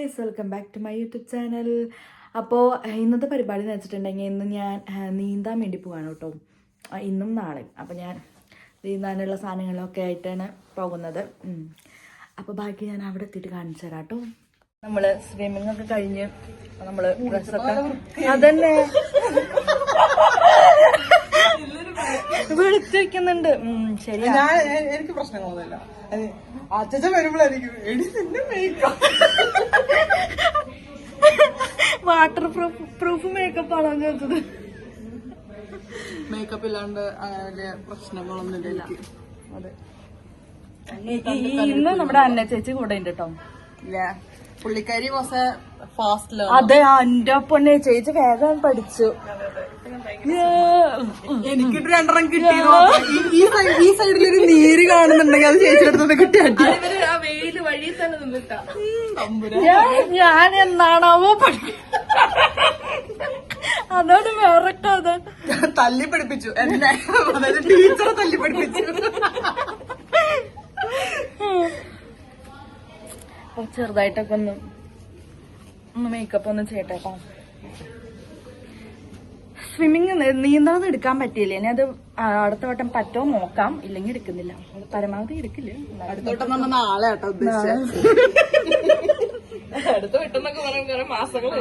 Guys, welcome back to my YouTube channel. അപ്പോൾ ഇന്നത്തെ പരിപാടി എന്ന് വെച്ചിട്ടുണ്ടെങ്കിൽ ഇന്ന് ഞാൻ നീന്താൻ വേണ്ടി പോവാണ് കേട്ടോ, ഇന്നും നാളെയും. അപ്പോൾ ഞാൻ നീന്താനുള്ള സാധനങ്ങളൊക്കെ ആയിട്ടാണ് പോകുന്നത്. അപ്പോൾ ബാക്കി ഞാൻ അവിടെ എത്തിയിട്ട് കാണിച്ചു തരാം കേട്ടോ. നമ്മൾ സ്വിമ്മിങ് ഒക്കെ കഴിഞ്ഞ് നമ്മൾ ഡ്രസ്സൊക്കെ അതന്നെ വെളുത്ത് വെക്കുന്നുണ്ട്. ശരി, എനിക്ക് പ്രശ്നങ്ങളൊന്നുമില്ല. അച്ഛൻ വരുമ്പോഴായിരിക്കും വാട്ടർ പ്രൂഫ് മേക്കപ്പ് ആണോ ചേർത്തത്? മേക്കപ്പ് ഇല്ലാണ്ട് അങ്ങനെ വലിയ പ്രശ്നങ്ങളൊന്നുമില്ല. അതെ, ഇന്ന് നമ്മുടെ അന്ന ചേച്ചി കൂടെ ഉണ്ട് കേട്ടോ. പുള്ളിക്കാരി കുറച്ച് ഫാസ്റ്റ്. അതെ, എന്റെ പൊന്നെ ചേച്ചി വേഗം പഠിച്ചു. എനിക്കിട്ട് രണ്ടെണ്ണം കിട്ടിയത്. ഈ സൈഡിലൊരു നീര് കാണുന്നുണ്ടെങ്കിൽ അത് ചേച്ചിയുടെ അടുത്ത് കിട്ടിയ വെയില് വഴി തന്നെ നിന്നിട്ടാ. ഞാൻ എന്നാണാവോ അതാണ് വേറെക്കാതെ തല്ലി പഠിപ്പിച്ചു എന്നെ, അതായത് ടീച്ചറെ തല്ലി പഠിപ്പിച്ചു. ചെറുതായിട്ടൊക്കെ ഒന്ന് മേക്കപ്പ് ഒന്നും ചെയ്യട്ടോ. സ്വിമ്മിങ് നീന്താതെ എടുക്കാൻ പറ്റിയില്ല. ഇനി അത് അടുത്ത വട്ടം പറ്റോ നോക്കാം, ഇല്ലെങ്കിൽ എടുക്കുന്നില്ല. പരമാവധി എടുക്കില്ല. അടുത്ത വട്ടം നാളെ കേട്ടോ ഉദ്ദേശിച്ചത്. അടുത്ത വട്ടം എന്നൊക്കെ പറയാൻ മാസങ്ങൾ